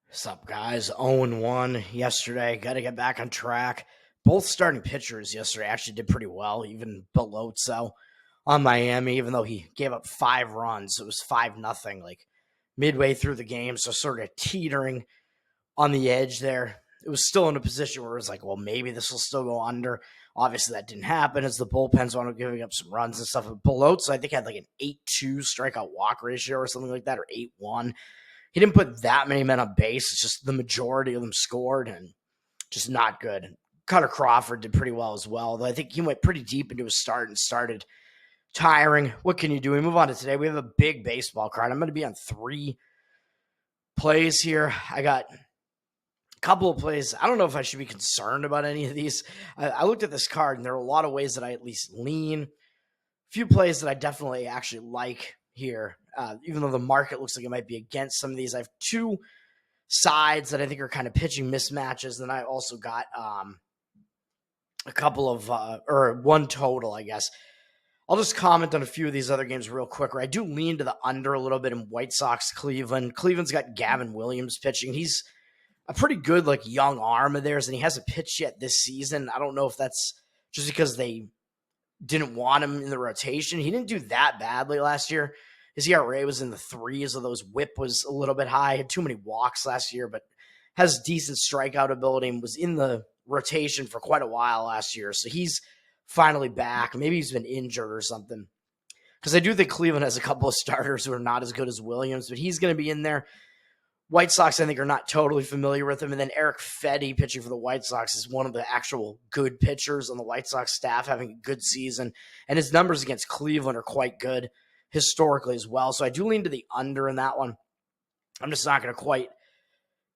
What's up, guys? 0-1 yesterday. Got to get back on track. Both starting pitchers yesterday actually did pretty well, even Belotso on Miami, even though he gave up 5 runs. It was 5-0, like midway through the game, so sort of teetering on the edge there. It was still in a position where it was like, well, maybe this will still go under. Obviously, that didn't happen as the bullpens wound up giving up some runs and stuff. But Belotso, I think, had like an 8-2 strikeout walk ratio or something like that, or 8-1. He didn't put that many men on base. It's just the majority of them scored and just not good. Cutter Crawford did pretty well as well, though I think he went pretty deep into his start and started tiring. What can you do? We move on to today. We have a big baseball card. I'm going to be on 3 plays here. I got a couple of plays. I don't know if I should be concerned about any of these. I looked at this card, and there are a lot of ways that I at least lean. A few plays that I definitely actually like here, even though the market looks like it might be against some of these. I have 2 sides that I think are kind of pitching mismatches. Then I also got a couple of, or 1 total, I guess. I'll just comment on a few of these other games real quick. I do lean to the under a little bit in White Sox, Cleveland. Cleveland's got Gavin Williams pitching. He's a pretty good, young arm of theirs, and he hasn't pitched yet this season. I don't know if that's just because they didn't want him in the rotation. He didn't do that badly last year. His ERA was in the 3s, although his whip was a little bit high. He had too many walks last year, but has decent strikeout ability and was in the rotation for quite a while last year. So he's finally back. Maybe he's been injured or something. Because I do think Cleveland has a couple of starters who are not as good as Williams, but he's going to be in there. White Sox, I think, are not totally familiar with him. And then Eric Fedde pitching for the White Sox is one of the actual good pitchers on the White Sox staff, having a good season. And his numbers against Cleveland are quite good historically as well. So I do lean to the under in that one. I'm just not going to quite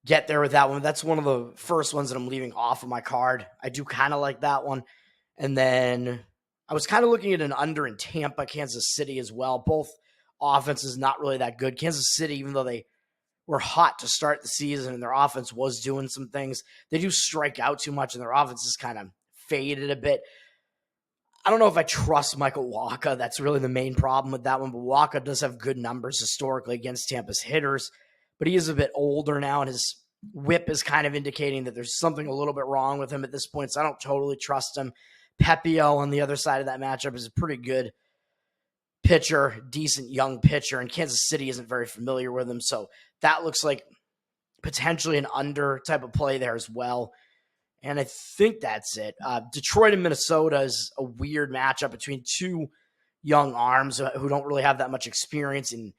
get there with that one. That's one of the first ones that I'm leaving off of my card. I do kind of like that one. And then I was kind of looking at an under in Tampa, Kansas City as well. Both offenses not really that good. Kansas City, even though they were hot to start the season and their offense was doing some things, they do strike out too much and their offense is kind of faded a bit. I don't know if I trust Michael Wacha. That's really the main problem with that one. But Wacha does have good numbers historically against Tampa's hitters, but he is a bit older now, and his whip is kind of indicating that there's something a little bit wrong with him at this point. So I don't totally trust him. Pepio on the other side of that matchup is a pretty good pitcher, decent young pitcher, and Kansas City isn't very familiar with him. So that looks like potentially an under type of play there as well. And I think that's it. Detroit and Minnesota is a weird matchup between 2 young arms who don't really have that much experience in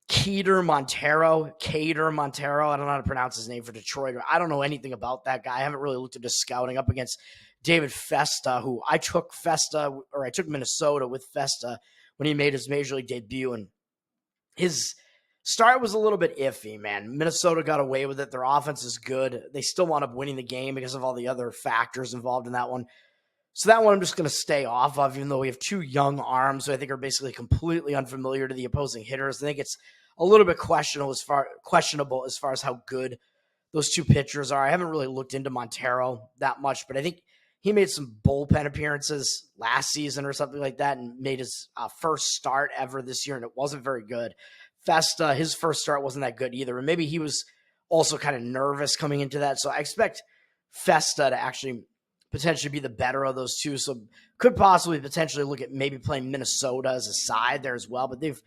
Cater Montero. I don't know how to pronounce his name for Detroit. I don't know anything about that guy. I haven't really looked at his scouting up against David Festa, who I took Minnesota with Festa when he made his Major League debut. And his start was a little bit iffy, man. Minnesota got away with it. Their offense is good. They still wound up winning the game because of all the other factors involved in that one. So that one I'm just going to stay off of, even though we have 2 young arms who I think are basically completely unfamiliar to the opposing hitters. I think it's a little bit questionable as far as how good those 2 pitchers are. I haven't really looked into Montero that much, but I think he made some bullpen appearances last season or something like that and made his first start ever this year, and it wasn't very good. Festa, his first start wasn't that good either, and maybe he was also kind of nervous coming into that. So I expect Festa to actually potentially be the better of those 2. So could possibly potentially look at maybe playing Minnesota as a side there as well, but they've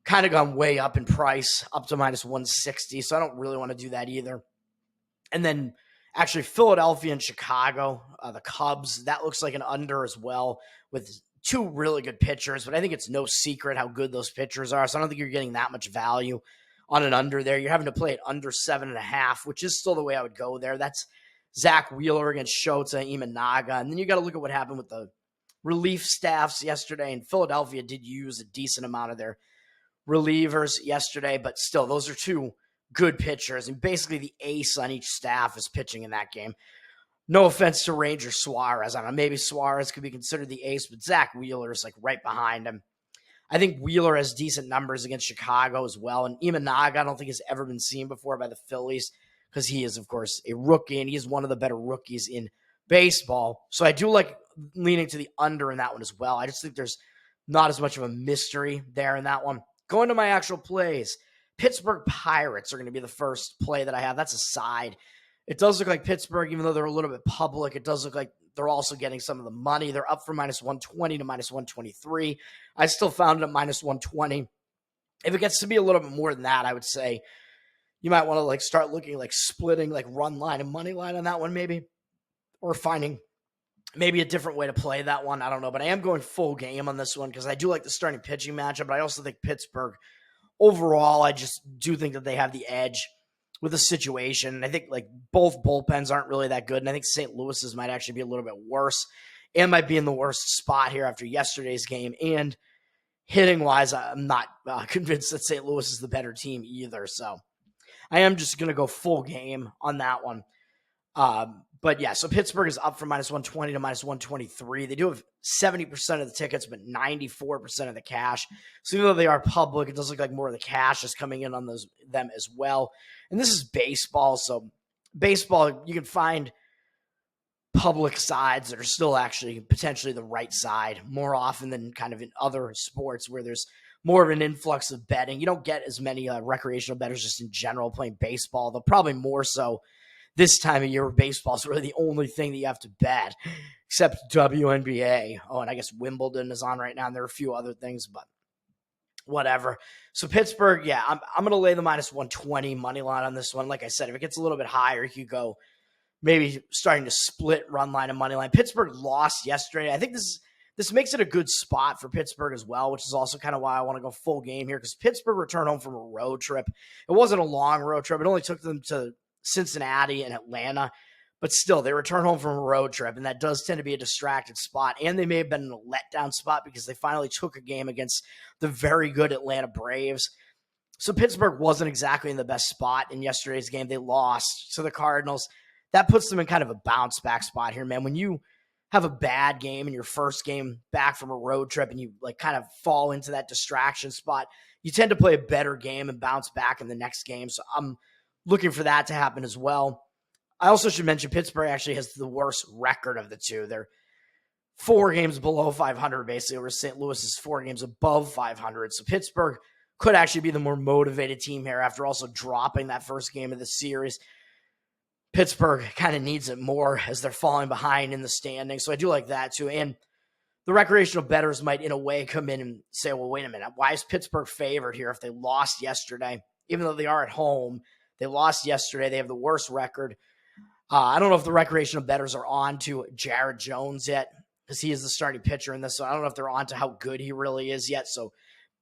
kind of gone way up in price, up to minus 160. So I don't really want to do that either. And then actually Philadelphia and Chicago, the Cubs, that looks like an under as well with 2 really good pitchers, but I think it's no secret how good those pitchers are. So I don't think you're getting that much value on an under there. You're having to play it under 7.5, which is still the way I would go there. That's Zach Wheeler against Shota Imanaga. And then you got to look at what happened with the relief staffs yesterday. And Philadelphia did use a decent amount of their relievers yesterday, but still, those are 2 good pitchers. And basically the ace on each staff is pitching in that game. No offense to Ranger Suarez. I don't know, maybe Suarez could be considered the ace, but Zach Wheeler is right behind him. I think Wheeler has decent numbers against Chicago as well. And Imanaga, I don't think has ever been seen before by the Phillies because he is, of course, a rookie, and he is one of the better rookies in baseball. So I do like leaning to the under in that one as well. I just think there's not as much of a mystery there in that one. Going to my actual plays. Pittsburgh Pirates are going to be the first play that I have. That's a side. It does look like Pittsburgh, even though they're a little bit public, it does look like they're also getting some of the money. They're up from minus 120 to minus 123. I still found it at minus 120. If it gets to be a little bit more than that, I would say you might want to like start looking like splitting like run line and money line on that one maybe, or finding maybe a different way to play that one. I don't know, but I am going full game on this one because I do like the starting pitching matchup, but I also think Pittsburgh overall, I just do think that they have the edge with the situation. I think like both bullpens aren't really that good, and I think St. Louis's might actually be a little bit worse and might be in the worst spot here after yesterday's game. And hitting wise, I'm not convinced that St. Louis is the better team either. So I am just going to go full game on that one. But yeah, so Pittsburgh is up from minus 120 to minus 123. They do have 70% of the tickets, but 94% of the cash. So even though they are public, it does look like more of the cash is coming in on them as well. And this is baseball. So baseball, you can find public sides that are still actually potentially the right side more often than kind of in other sports where there's more of an influx of betting. You don't get as many recreational bettors just in general playing baseball, though probably more so this time of year where baseball is really the only thing that you have to bet, except WNBA. Oh, and I guess Wimbledon is on right now, and there are a few other things, but whatever. So Pittsburgh, yeah, I'm going to lay the minus 120 money line on this one. Like I said, if it gets a little bit higher, you could go maybe starting to split run line and money line. Pittsburgh lost yesterday. I think this makes it a good spot for Pittsburgh as well, which is also kind of why I want to go full game here because Pittsburgh returned home from a road trip. It wasn't a long road trip. It only took them to Cincinnati and Atlanta, but still they return home from a road trip, and that does tend to be a distracted spot. And they may have been in a letdown spot because they finally took a game against the very good Atlanta Braves. So Pittsburgh wasn't exactly in the best spot in yesterday's game. They lost to the Cardinals. That puts them in kind of a bounce back spot here, man. When you have a bad game in your first game back from a road trip and you like kind of fall into that distraction spot, you tend to play a better game and bounce back in the next game. So I'm looking for that to happen as well. I also should mention Pittsburgh actually has the worst record of the two. They're 4 games below 500 basically, where St. Louis is 4 games above 500. So Pittsburgh could actually be the more motivated team here after also dropping that first game of the series. Pittsburgh kind of needs it more as they're falling behind in the standings. So I do like that too. And the recreational bettors might in a way come in and say, well, wait a minute, why is Pittsburgh favored here if they lost yesterday? Even though they are at home, they lost yesterday. They have the worst record. I don't know if the recreational bettors are on to Jared Jones yet because he is the starting pitcher in this. So I don't know if they're on to how good he really is yet. So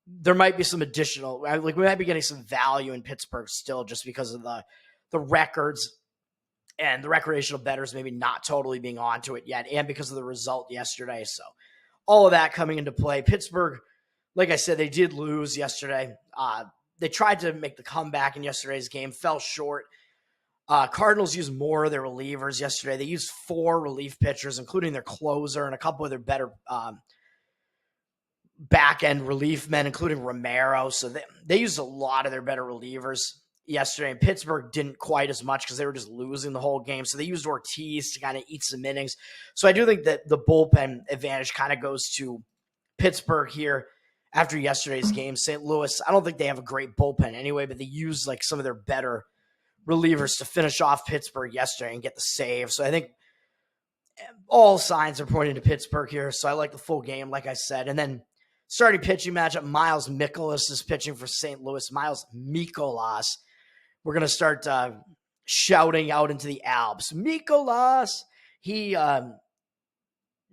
there might be some additional, like we might be getting some value in Pittsburgh still just because of the records and the recreational bettors maybe not totally being onto it yet, and because of the result yesterday. So all of that coming into play. Pittsburgh, like I said, they did lose yesterday. They tried to make the comeback in yesterday's game, fell short. Cardinals used more of their relievers yesterday. They used 4 relief pitchers, including their closer and a couple of their better back-end relief men, including Romero. So they used a lot of their better relievers yesterday, and Pittsburgh didn't quite as much because they were just losing the whole game. So they used Ortiz to kind of eat some innings. So I do think that the bullpen advantage kind of goes to Pittsburgh here after yesterday's game. St. Louis, I don't think they have a great bullpen anyway, but they used like some of their better relievers to finish off Pittsburgh yesterday and get the save. So I think all signs are pointing to Pittsburgh here. So I like the full game, like I said. And then starting pitching matchup, Miles Mikolas is pitching for St. Louis. Miles Mikolas. We're going to start shouting out into the Alps. Mikolas! He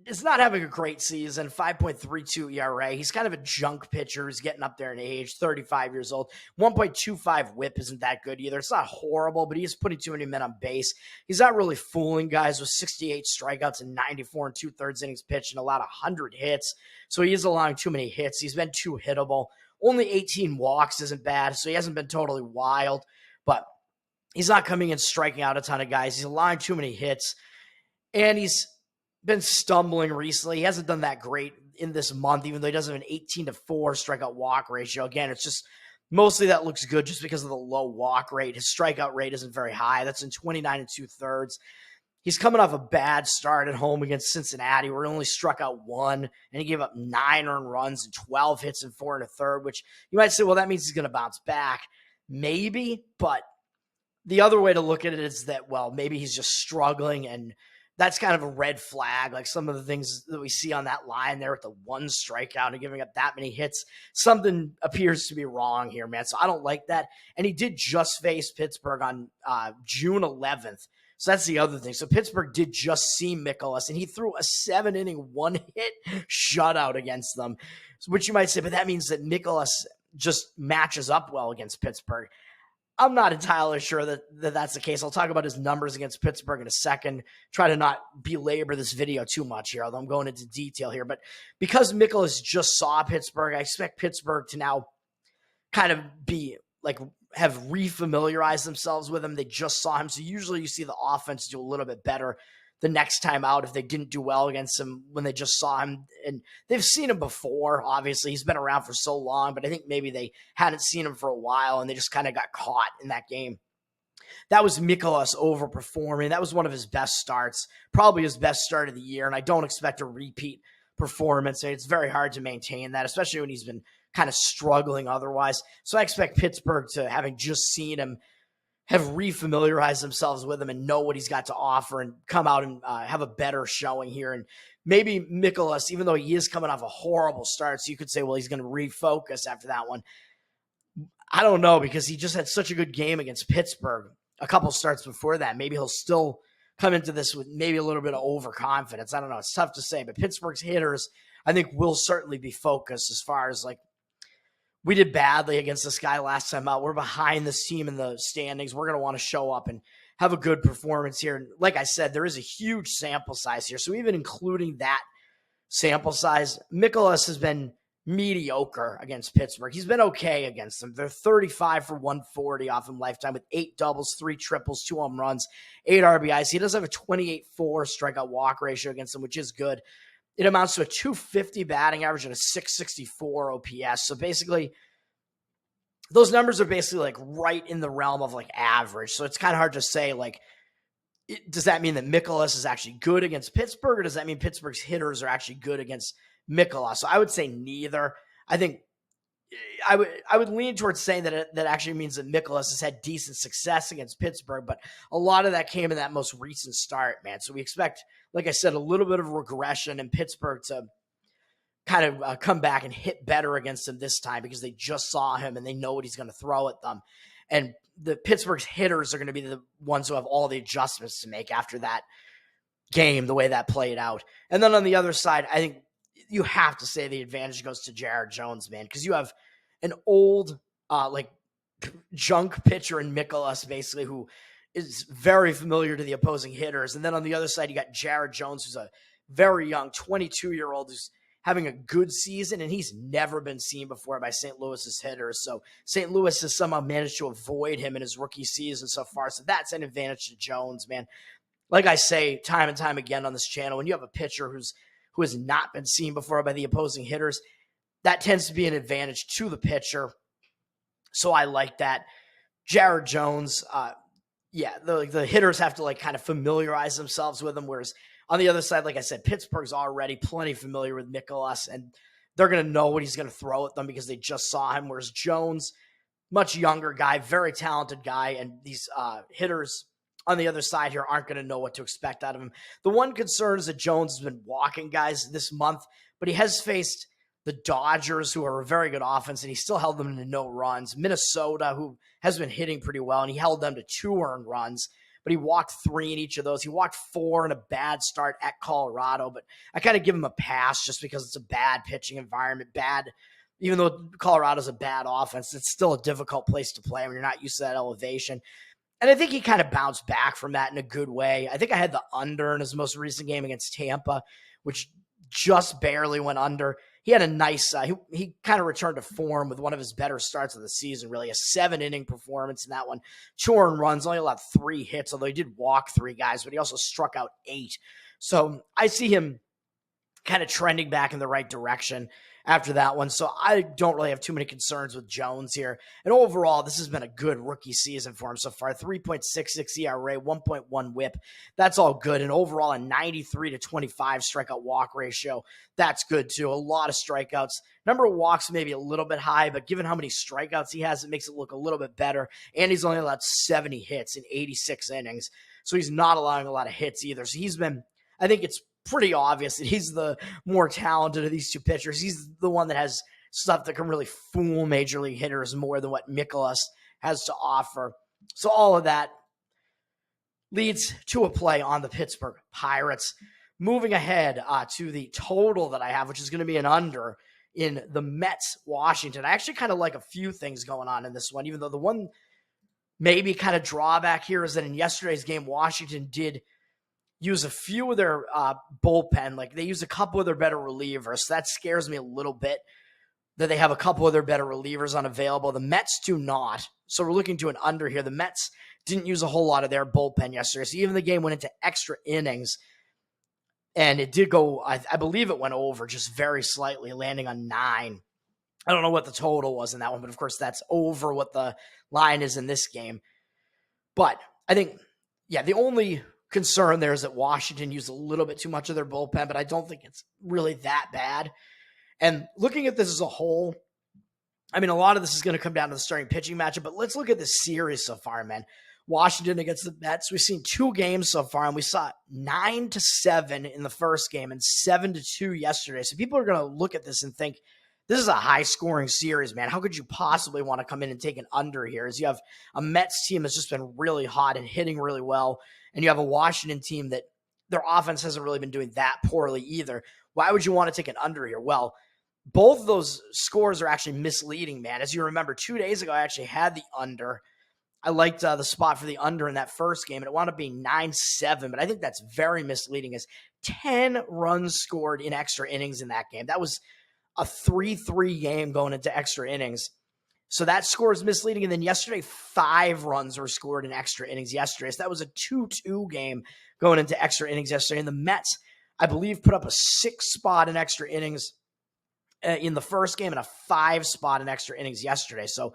is not having a great season, 5.32 ERA. He's kind of a junk pitcher. He's getting up there in age, 35 years old. 1.25 whip isn't that good either. It's not horrible, but he's putting too many men on base. He's not really fooling guys with 68 strikeouts and 94 and 2/3 innings pitched and allowed 100 hits. So he is allowing too many hits. He's been too hittable. Only 18 walks isn't bad, so he hasn't been totally wild, but he's not coming in striking out a ton of guys. He's allowing too many hits, and he's been stumbling recently. He hasn't done that great in this month, even though he does have an 18-4 strikeout walk ratio. Again, it's just mostly that looks good just because of the low walk rate. His strikeout rate isn't very high. That's in 29 2/3. He's coming off a bad start at home against Cincinnati, where he only struck out 1, and he gave up 9 earned runs and 12 hits and 4 1/3, which you might say, well, that means he's going to bounce back. maybe, but the other way to look at it is that, well, maybe he's just struggling, and that's kind of a red flag. Like some of the things that we see on that line there with the one strikeout and giving up that many hits, something appears to be wrong here, man. So I don't like that. And he did just face Pittsburgh on June 11th. So that's the other thing. So Pittsburgh did just see Mikolas, and he threw a 7-inning, one-hit shutout against them, which you might say, but that means that Mikolas just matches up well against Pittsburgh. I'm not entirely sure that that's the case. I'll talk about his numbers against Pittsburgh in a second. Try to not belabor this video too much here, although I'm going into detail here. But because Mikolas just saw Pittsburgh, I expect Pittsburgh to now kind of be like have refamiliarized themselves with him. They just saw him. So usually you see the offense do a little bit better the next time out if they didn't do well against him when they just saw him. And they've seen him before, obviously. He's been around for so long, but I think maybe they hadn't seen him for a while, and they just kind of got caught in that game. That was Mikolas overperforming. That was one of his best starts, probably his best start of the year, and I don't expect a repeat performance. It's very hard to maintain that, especially when he's been kind of struggling otherwise. So I expect Pittsburgh to, having just seen him, have refamiliarized themselves with him and know what he's got to offer and come out and have a better showing here. And maybe Mikolas, even though he is coming off a horrible start, so you could say, well, he's going to refocus after that one. I don't know, because he just had such a good game against Pittsburgh a couple starts before that. Maybe he'll still come into this with maybe a little bit of overconfidence. I don't know. It's tough to say, but Pittsburgh's hitters, I think, will certainly be focused as far as like, we did badly against this guy last time out. We're behind this team in the standings. We're going to want to show up and have a good performance here. And like I said, there is a huge sample size here. So even including that sample size, Mikolas has been mediocre against Pittsburgh. He's been okay against them. They're 35 for 140 off him lifetime with 8 doubles, 3 triples, 2 home runs, 8 RBIs. He does have a 28-4 strikeout walk ratio against them, which is good. It amounts to a 250 batting average and a 664 OPS. So basically, those numbers are basically like right in the realm of like average. So it's kind of hard to say, like, does that mean that Mikolas is actually good against Pittsburgh, or does that mean Pittsburgh's hitters are actually good against Mikolas? So I would say neither. I think I would lean towards saying that that actually means that Mikolas has had decent success against Pittsburgh, but a lot of that came in that most recent start, man. So we expect, like I said, a little bit of regression in Pittsburgh to kind of come back and hit better against him this time, because they just saw him and they know what he's going to throw at them. And the Pittsburgh's hitters are going to be the ones who have all the adjustments to make after that game, the way that played out. And then on the other side, I think you have to say the advantage goes to Jared Jones, man, because you have an old, like, junk pitcher in Mikolas, basically, who is very familiar to the opposing hitters. And then on the other side, you got Jared Jones, who's a very young 22-year-old who's having a good season, and he's never been seen before by St. Louis's hitters. So St. Louis has somehow managed to avoid him in his rookie season so far. So that's an advantage to Jones, man. Like I say time and time again on this channel, when you have a pitcher who has not been seen before by the opposing hitters, that tends to be an advantage to the pitcher. So I like that. Jared Jones, the hitters have to like kind of familiarize themselves with him, whereas on the other side, like I said, Pittsburgh's already plenty familiar with Mikolas, and they're going to know what he's going to throw at them because they just saw him, whereas Jones, much younger guy, very talented guy, and these hitters on the other side here aren't going to know what to expect out of him. The one concern is that Jones has been walking guys this month, but he has faced the Dodgers, who are a very good offense, and he still held them to no runs. Minnesota, who has been hitting pretty well, and he held them to 2 earned runs, but he walked 3 in each of those. He walked 4 in a bad start at Colorado, but I kind of give him a pass just because it's a bad pitching environment, even though Colorado's a bad offense, it's still a difficult place to play when you're not used to that elevation. And I think he kind of bounced back from that in a good way. I think I had the under in his most recent game against Tampa, which just barely went under. He had a nice, he kind of returned to form with one of his better starts of the season, really. A 7-inning performance in that one. 2 earned runs, only allowed 3 hits, although he did walk 3 guys, but he also struck out 8. So I see him kind of trending back in the right direction. after that one. So I don't really have too many concerns with Jones here. And overall, this has been a good rookie season for him so far. 3.66 ERA, 1.1 whip. That's all good. And overall, a 93 to 25 strikeout walk ratio. That's good too. A lot of strikeouts. Number of walks maybe a little bit high, but given how many strikeouts he has, it makes it look a little bit better. And he's only allowed 70 hits in 86 innings. So he's not allowing a lot of hits either. So he's been, I think it's pretty obvious that he's the more talented of these two pitchers. He's the one that has stuff that can really fool major league hitters more than what Mikolas has to offer. So all of that leads to a play on the Pittsburgh Pirates. Moving ahead to the total that I have, which is going to be an under in the Mets-Washington. I actually kind of like a few things going on in this one, even though the one maybe kind of drawback here is that in yesterday's game, Washington did use a few of their bullpen. Like they used a couple of their better relievers. So that scares me a little bit that they have a couple of their better relievers unavailable. The Mets do not. So we're looking to an under here. The Mets didn't use a whole lot of their bullpen yesterday. So even the game went into extra innings. And it did go, I believe it went over just very slightly, landing on 9. I don't know what the total was in that one, but of course that's over what the line is in this game. But I think, yeah, the only concern there is that Washington used a little bit too much of their bullpen, but I don't think it's really that bad. And looking at this as a whole, I mean, a lot of this is going to come down to the starting pitching matchup, but let's look at this series so far, man. Washington against the Mets. We've seen 2 games so far, and we saw 9-7 in the first game and 7-2 yesterday. So people are going to look at this and think, this is a high-scoring series, man. How could you possibly want to come in and take an under here? As you have a Mets team that's just been really hot and hitting really well, and you have a Washington team that their offense hasn't really been doing that poorly either. Why would you want to take an under here? Well, both of those scores are actually misleading, man. As you remember, 2 days ago, I actually had the under. I liked the spot for the under in that first game, and it wound up being 9-7, but I think that's very misleading as 10 runs scored in extra innings in that game. That was a 3-3 game going into extra innings. So that score is misleading. And then yesterday, 5 runs were scored in extra innings yesterday. So that was a 2-2 game going into extra innings yesterday. And the Mets, I believe, put up a 6 spot in extra innings in the first game and a 5 spot in extra innings yesterday. So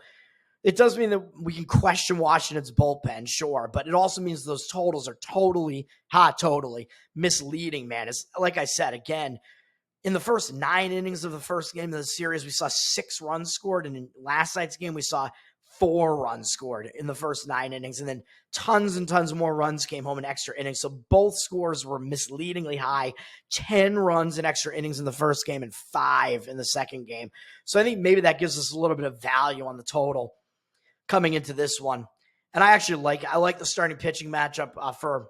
it does mean that we can question Washington's bullpen, sure, but it also means those totals are totally misleading, man. It's, like I said, again, in the first 9 innings of the first game of the series, we saw 6 runs scored. And in last night's game, we saw 4 runs scored in the first 9 innings. And then tons and tons more runs came home in extra innings. So both scores were misleadingly high. 10 runs in extra innings in the first game and 5 in the second game. So I think maybe that gives us a little bit of value on the total coming into this one. And I actually like the starting pitching matchup for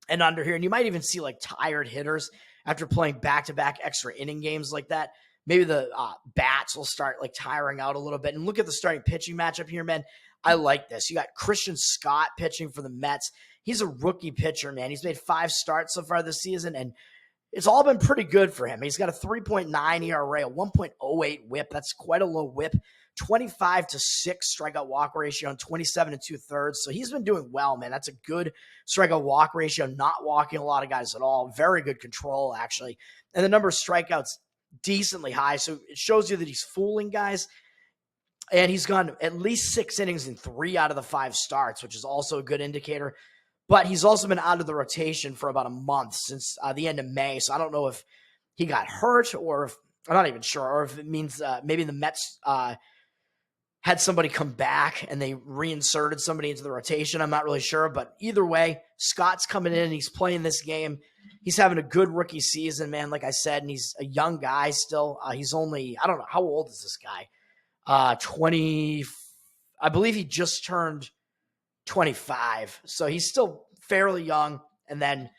an under here. And you might even see like tired hitters after playing back-to-back extra inning games like that. Maybe the bats will start like tiring out a little bit. And look at the starting pitching matchup here, man. I like this. You got Christian Scott pitching for the Mets. He's a rookie pitcher, man. He's made 5 starts so far this season, and it's all been pretty good for him. He's got a 3.9 ERA, a 1.08 whip. That's quite a low whip. 25 to 6 strikeout walk ratio and 27 2/3. So he's been doing well, man. That's a good strikeout walk ratio, not walking a lot of guys at all. Very good control, actually. And the number of strikeouts, decently high. So it shows you that he's fooling guys. And he's gone at least 6 innings in 3 out of the 5 starts, which is also a good indicator. But he's also been out of the rotation for about a month since the end of May. So I don't know if he got hurt or if, I'm not even sure, or if it means maybe the Mets had somebody come back and they reinserted somebody into the rotation. I'm not really sure, but either way, Scott's coming in and he's playing this game. He's having a good rookie season, man, like I said, and he's a young guy still. He's only, I don't know, how old is this guy? 20, I believe he just turned 25. So he's still fairly young. And then,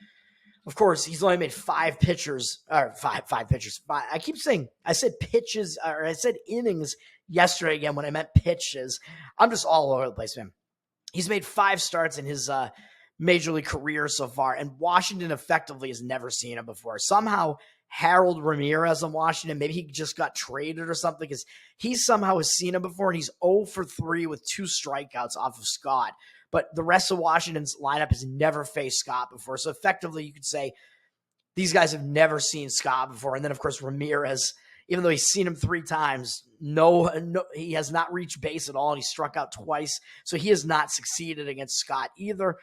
of course, he's only made 5 pitchers, or five pitchers. I keep saying, I said pitches, or I said innings yesterday again when I meant pitches. I'm just all over the place, man. He's made 5 starts in his major league career so far, and Washington effectively has never seen him before. Somehow, Harold Ramirez on Washington, maybe he just got traded or something, because he somehow has seen him before, and he's 0 for 3 with 2 strikeouts off of Scott. But the rest of Washington's lineup has never faced Scott before. So effectively, you could say these guys have never seen Scott before. And then, of course, Ramirez even though he's seen him 3 times, no, he has not reached base at all, and he struck out twice. So he has not succeeded against Scott either.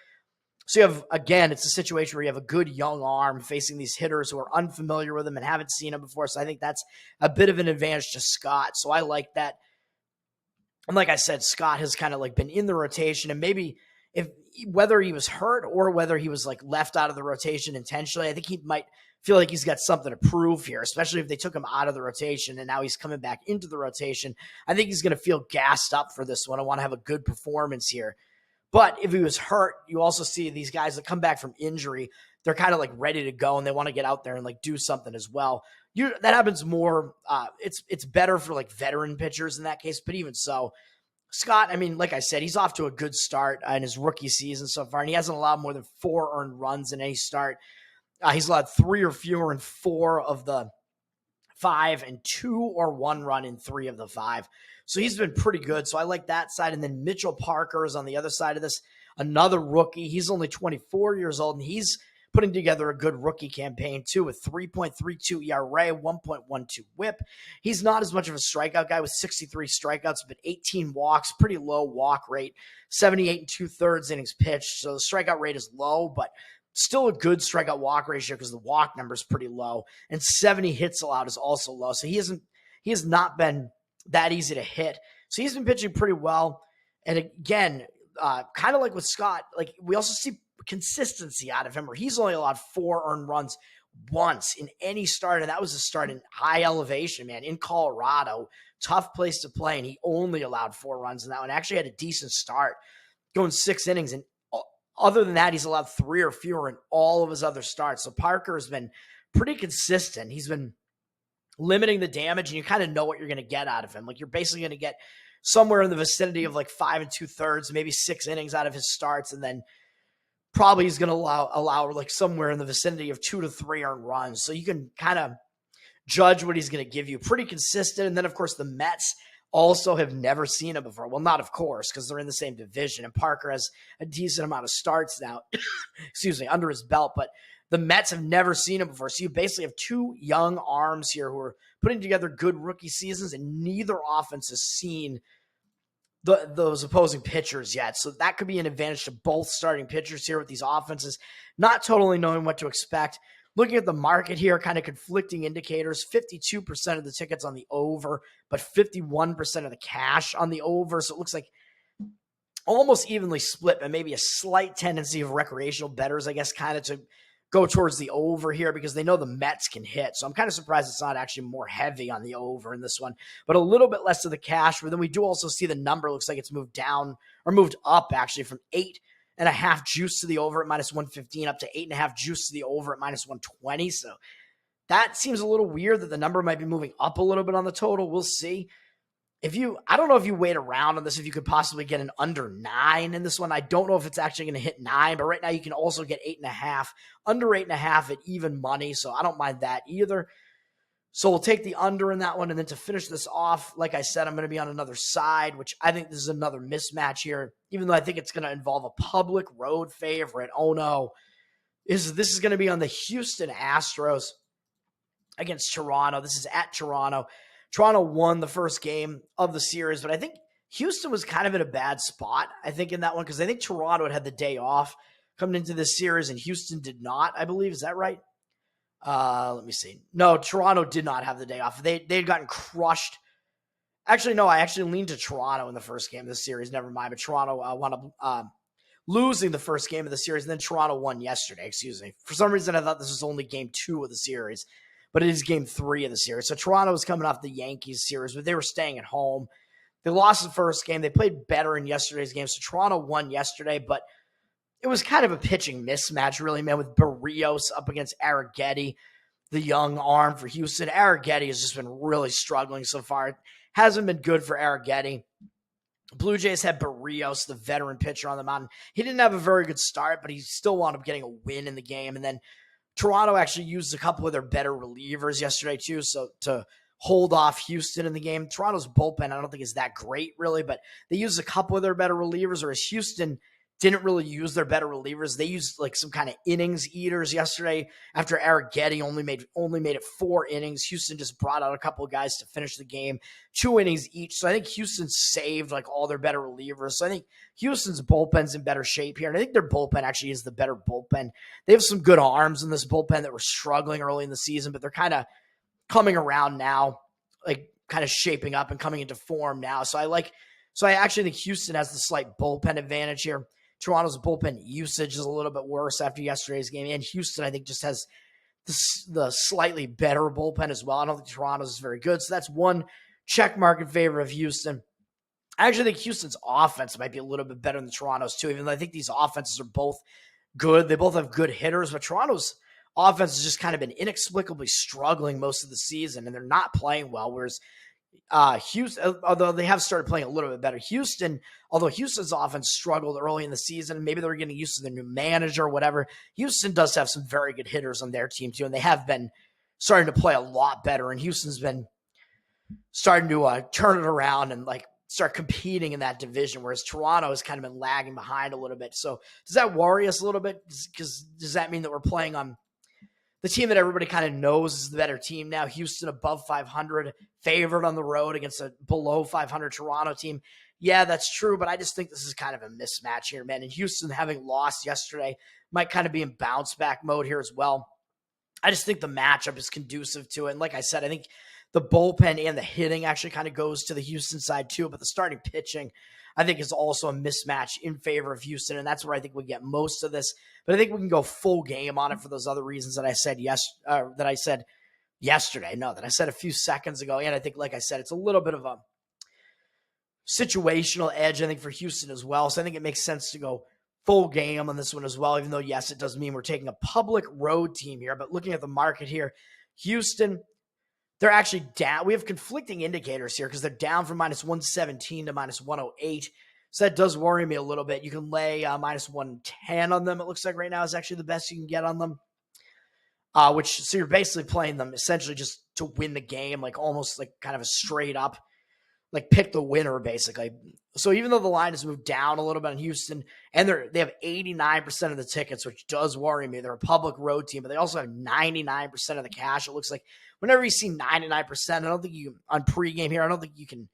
So you have, again, it's a situation where you have a good young arm facing these hitters who are unfamiliar with him and haven't seen him before. So I think that's a bit of an advantage to Scott. So I like that. And like I said, Scott has kind of like been in the rotation, and maybe whether he was hurt or whether he was like left out of the rotation intentionally, I think he might feel like he's got something to prove here, especially if they took him out of the rotation and now he's coming back into the rotation. I think he's going to feel gassed up for this one. I want to have a good performance here. But if he was hurt, you also see these guys that come back from injury, they're kind of like ready to go and they want to get out there and like do something as well. That happens more. It's better for like veteran pitchers in that case, but even so, Scott, I mean, like I said, he's off to a good start in his rookie season so far, and he hasn't allowed more than 4 earned runs in any start. He's allowed 3 or fewer in 4 of the 5 and 2 or 1 run in 3 of the 5. So he's been pretty good. So I like that side. And then Mitchell Parker is on the other side of this, another rookie. He's only 24 years old, and he's putting together a good rookie campaign too, with 3.32 ERA, 1.12 WHIP. He's not as much of a strikeout guy with 63 strikeouts, but 18 walks, pretty low walk rate, 78 2/3 innings pitched. So the strikeout rate is low, but still a good strikeout walk ratio because the walk number is pretty low, and 70 hits allowed is also low. So he has not been that easy to hit. So he's been pitching pretty well. And again, kind of like with Scott, like we also see consistency out of him where he's only allowed 4 earned runs once in any start. And that was a start in high elevation, man, in Colorado, tough place to play. And he only allowed 4 runs in that one. Actually had a decent start going 6 innings. And other than that, he's allowed 3 or fewer in all of his other starts. So Parker has been pretty consistent. He's been limiting the damage, and you kind of know what you're going to get out of him. Like you're basically going to get somewhere in the vicinity of like 5 2/3, maybe 6 innings out of his starts. And then probably he's going to allow like somewhere in the vicinity of 2 to 3 earned runs. So you can kind of judge what he's going to give you. Pretty consistent. And then of course the Mets also have never seen him before. Well, not of course, because they're in the same division, and Parker has a decent amount of starts now, excuse me, under his belt, but the Mets have never seen him before. So you basically have 2 young arms here who are putting together good rookie seasons, and neither offense has seen those opposing pitchers yet. So that could be an advantage to both starting pitchers here with these offenses, not totally knowing what to expect. Looking at the market here, kind of conflicting indicators, 52% of the tickets on the over, but 51% of the cash on the over. So it looks like almost evenly split, but maybe a slight tendency of recreational bettors, I guess, kind of to go towards the over here because they know the Mets can hit. So I'm kind of surprised it's not actually more heavy on the over in this one, but a little bit less of the cash. But then we do also see the number looks like it's moved down or moved up actually from 8.5 juice to the over at -115 up to 8.5 juice to the over at -120. So that seems a little weird that the number might be moving up a little bit on the total. We'll see. I don't know if you wait around on this, if you could possibly get an under 9 in this one. I don't know if it's actually going to hit 9, but right now you can also get 8.5, under 8.5 at even money. So I don't mind that either. So we'll take the under in that one. And then to finish this off, like I said, I'm going to be on another side, which I think this is another mismatch here, even though I think it's going to involve a public road favorite. Oh no. This is going to be on the Houston Astros against Toronto. This is at Toronto. Toronto won the first game of the series, but I think Houston was kind of in a bad spot, I think, in that one, because I think Toronto had the day off coming into this series, and Houston did not, I believe. Is that right? Let me see. No, Toronto did not have the day off. They had gotten crushed. Actually, no, I actually leaned to Toronto in the first game of the series. Never mind, but Toronto wound up losing the first game of the series, and then Toronto won yesterday, excuse me. For some reason, I thought this was only game 2 of the series, but it is game 3 of the series. So Toronto was coming off the Yankees series, but they were staying at home. They lost the first game. They played better in yesterday's game. So Toronto won yesterday, but it was kind of a pitching mismatch, really, man, with Barrios up against Arrighetti, the young arm for Houston. Arrighetti has just been really struggling so far. It hasn't been good for Arrighetti. Blue Jays had Barrios, the veteran pitcher, on the mound. He didn't have a very good start, but he still wound up getting a win in the game. And then Toronto actually used a couple of their better relievers yesterday too, so to hold off Houston in the game. Toronto's bullpen, I don't think is that great really, but they used a couple of their better relievers, whereas Houston didn't really use their better relievers. They used like some kind of innings eaters yesterday after Arrighetti only made it 4 innings. Houston just brought out a couple of guys to finish the game, 2 innings each. So I think Houston saved like all their better relievers. So I think Houston's bullpen's in better shape here. And I think their bullpen actually is the better bullpen. They have some good arms in this bullpen that were struggling early in the season, but they're kind of coming around now, like kind of shaping up and coming into form now. So I actually think Houston has the slight bullpen advantage here. Toronto's bullpen usage is a little bit worse after yesterday's game. And Houston, I think, just has the slightly better bullpen as well. I don't think Toronto's is very good. So that's one check mark in favor of Houston. I actually think Houston's offense might be a little bit better than Toronto's too, even though I think these offenses are both good. They both have good hitters, but Toronto's offense has just kind of been inexplicably struggling most of the season, and they're not playing well, whereas Houston, although they have started playing a little bit better. Although Houston's offense struggled early in the season, maybe they were getting used to their new manager or whatever. Houston does have some very good hitters on their team too, and they have been starting to play a lot better. And Houston's been starting to turn it around and like start competing in that division, whereas Toronto has kind of been lagging behind a little bit. So does that worry us a little bit? Because does that mean that we're playing on the team that everybody kind of knows is the better team now? Houston above 500, favored on the road against a below 500 Toronto team. Yeah, that's true, but I just think this is kind of a mismatch here, man. And Houston, having lost yesterday, might kind of be in bounce back mode here as well. I just think the matchup is conducive to it. And like I said, I think the bullpen and the hitting actually kind of goes to the Houston side too, but the starting pitching, I think, is also a mismatch in favor of Houston, and that's where I think we get most of this. But I think we can go full game on it for those other reasons that I said yesterday. No, that I said a few seconds ago. And I think, like I said, it's a little bit of a situational edge, I think, for Houston as well. So I think it makes sense to go full game on this one as well, even though, yes, it does mean we're taking a public road team here. But looking at the market here, Houston, they're actually down. We have conflicting indicators here because they're down from minus 117 to minus 108. So that does worry me a little bit. You can lay minus 110 on them. It looks like right now is actually the best you can get on them. So you're basically playing them essentially just to win the game, like almost like kind of a straight up, like pick the winner basically. So even though the line has moved down a little bit in Houston, and they have 89% of the tickets, which does worry me. They're a public road team, but they also have 99% of the cash. It looks like whenever you see 99%, I don't think you on pregame here, I don't think you can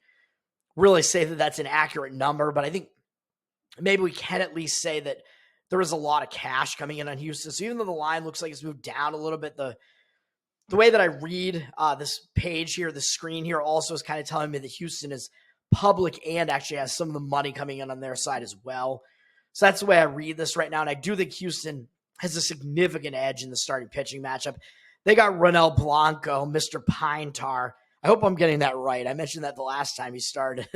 really say that that's an accurate number, but I think maybe we can at least say that there is a lot of cash coming in on Houston. So even though the line looks like it's moved down a little bit, the way that I read this page here, the screen here also is kind of telling me that Houston is public and actually has some of the money coming in on their side as well. So that's the way I read this right now. And I do think Houston has a significant edge in the starting pitching matchup. They got Ronel Blanco, Mr. Pine Tar. I hope I'm getting that right. I mentioned that the last time he started.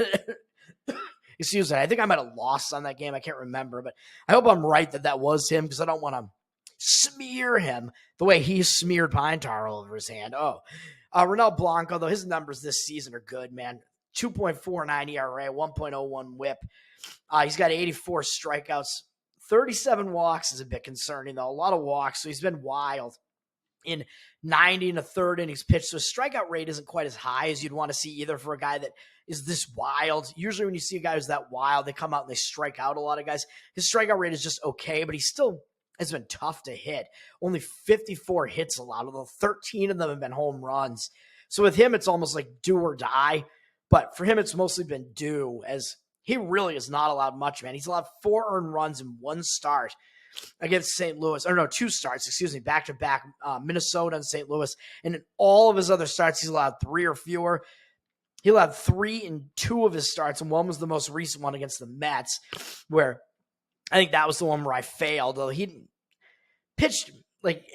Excuse me. I think I might have lost on that game. I can't remember, but I hope I'm right that was him because I don't want to smear him the way he smeared Pine Tar all over his hand. Ronel Blanco, though, his numbers this season are good, man. 2.49 ERA, 1.01 whip. He's got 84 strikeouts. 37 walks is a bit concerning, though. A lot of walks, so he's been wild. In 90 and a third innings pitched, so his strikeout rate isn't quite as high as you'd want to see either for a guy that is this wild. Usually when you see a guy who's that wild, they come out and they strike out a lot of guys. His strikeout rate is just okay, but he still has been tough to hit. Only 54 hits allowed, although 13 of them have been home runs. So with him, it's almost like do or die. But for him, it's mostly been do, as he really has not allowed much, man. He's allowed 4 earned runs in one start against St. Louis, or no, 2 starts, back-to-back, Minnesota and St. Louis. And in all of his other starts, he's allowed 3 or fewer. He allowed 3 in 2 of his starts, and one was the most recent one against the Mets, where I think that was the one where I failed, although he pitched like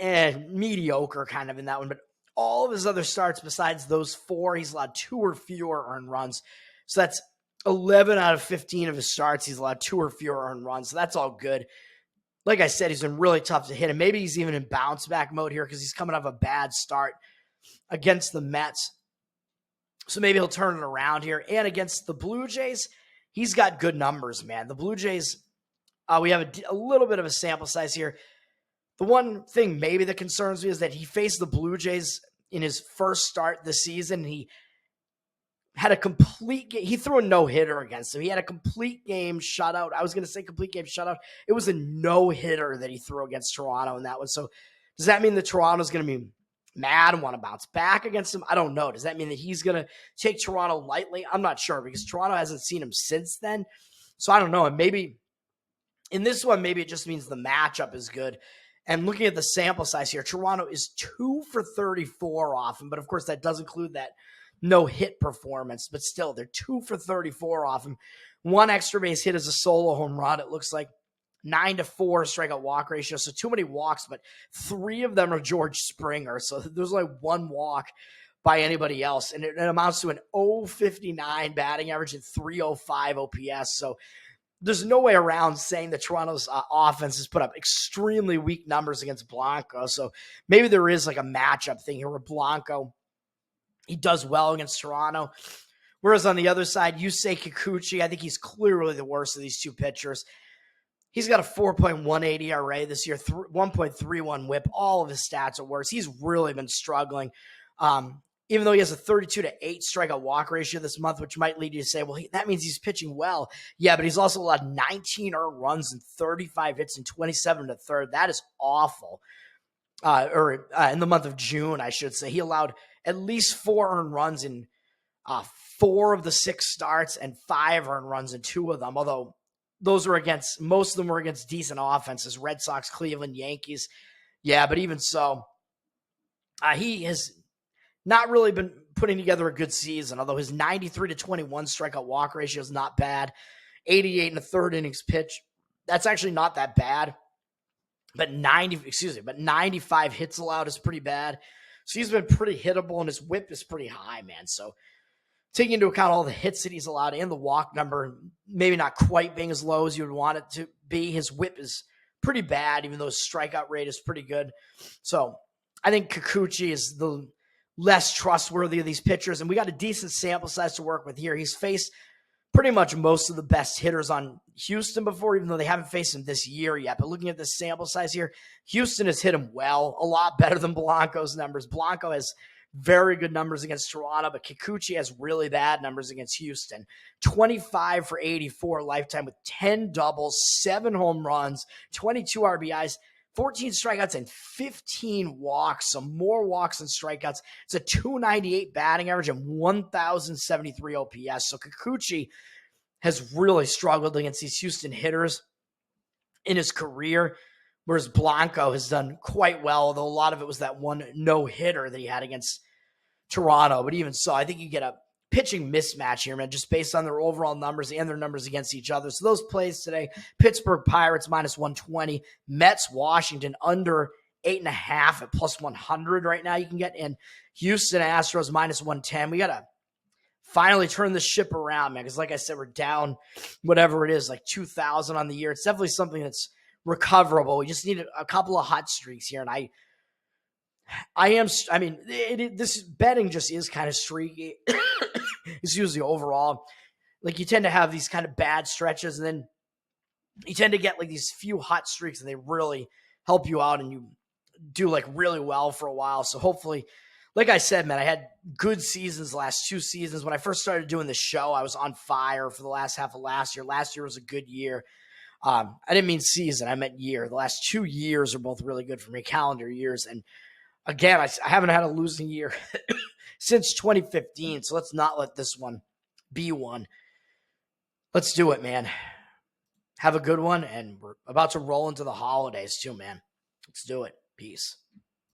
mediocre kind of in that one. But all of his other starts besides those 4, he's allowed 2 or fewer earned runs. So that's 11 out of 15 of his starts. He's allowed 2 or fewer earned runs. So that's all good. Like I said, he's been really tough to hit, and maybe he's even in bounce back mode here because he's coming off a bad start against the Mets. So maybe he'll turn it around here. And against the Blue Jays, he's got good numbers, man. The Blue Jays, we have a little bit of a sample size here. The one thing maybe that concerns me is that he faced the Blue Jays in his first start this season. He had a complete game. He threw a no-hitter against him. He had a complete game shutout. I was going to say complete game shutout. It was a no-hitter that he threw against Toronto in that one. So does that mean that Toronto's going to be mad and want to bounce back against him? I don't know. Does that mean that he's going to take Toronto lightly? I'm not sure because Toronto hasn't seen him since then. So I don't know. And maybe in this one, maybe it just means the matchup is good. And looking at the sample size here, Toronto is 2 for 34 off him. But of course, that does include that no-hit performance. But still, they're 2 for 34 off him. One extra base hit is a solo home run. It looks like 9-4 strikeout walk ratio. So too many walks, but 3 of them are George Springer. So there's like 1 walk by anybody else. And it amounts to an 0.59 batting average and 3.05 OPS. So there's no way around saying that Toronto's offense has put up extremely weak numbers against Blanco. So maybe there is like a matchup thing here where Blanco, he does well against Toronto. Whereas on the other side, Yusei Kikuchi, I think he's clearly the worst of these two pitchers. He's got a 4.18 ERA this year, 1.31 whip. All of his stats are worse. He's really been struggling. Even though he has a 32-8 strikeout walk ratio this month, which might lead you to say, well, that means he's pitching well. Yeah, but he's also allowed 19 earned runs and 35 hits and 27 to third. That is awful. In the month of June, I should say. He allowed at least 4 earned runs in 4 of the 6 starts and 5 earned runs in 2 of them, although most of them were against decent offenses, Red Sox, Cleveland, Yankees. Yeah, but even so, he has not really been putting together a good season, although his 93-21 strikeout walk ratio is not bad. 88 in the third innings pitch. That's actually not that bad. But 95 hits allowed is pretty bad. So he's been pretty hittable, and his whip is pretty high, man. So taking into account all the hits that he's allowed and the walk number, maybe not quite being as low as you would want it to be, his whip is pretty bad, even though his strikeout rate is pretty good. So I think Kikuchi is the less trustworthy of these pitchers, and we got a decent sample size to work with here. He's faced pretty much most of the best hitters on Houston before, even though they haven't faced him this year yet. But looking at the sample size here, Houston has hit him well, a lot better than Blanco's numbers. Blanco has very good numbers against Toronto, but Kikuchi has really bad numbers against Houston. 25 for 84 lifetime with 10 doubles, 7 home runs, 22 RBIs, 14 strikeouts and 15 walks, so more walks than strikeouts. It's a 298 batting average and 1,073 OPS. So Kikuchi has really struggled against these Houston hitters in his career, whereas Blanco has done quite well, although a lot of it was that one no-hitter that he had against Toronto. But even so, I think you get a pitching mismatch here, man, just based on their overall numbers and their numbers against each other. So those plays today, Pittsburgh Pirates -120, Mets Washington under 8.5 at +100 right now you can get, and Houston Astros -110. We got to finally turn the ship around, man, because like I said, we're down whatever it is, like 2,000 on the year. It's definitely something that's recoverable. We just need a couple of hot streaks here, and this betting just is kind of streaky. It's usually overall. Like, you tend to have these kind of bad stretches, and then you tend to get like these few hot streaks, and they really help you out, and you do like really well for a while. So hopefully, like I said, man, I had good seasons the last 2 seasons. When I first started doing the show, I was on fire for the last half of last year. Last year was a good year. I didn't mean season, I meant year. The last 2 years are both really good for me, calendar years. And again, I haven't had a losing year since 2015, so let's not let this one be one. Let's do it, man. Have a good one, and we're about to roll into the holidays too, man. Let's do it. Peace.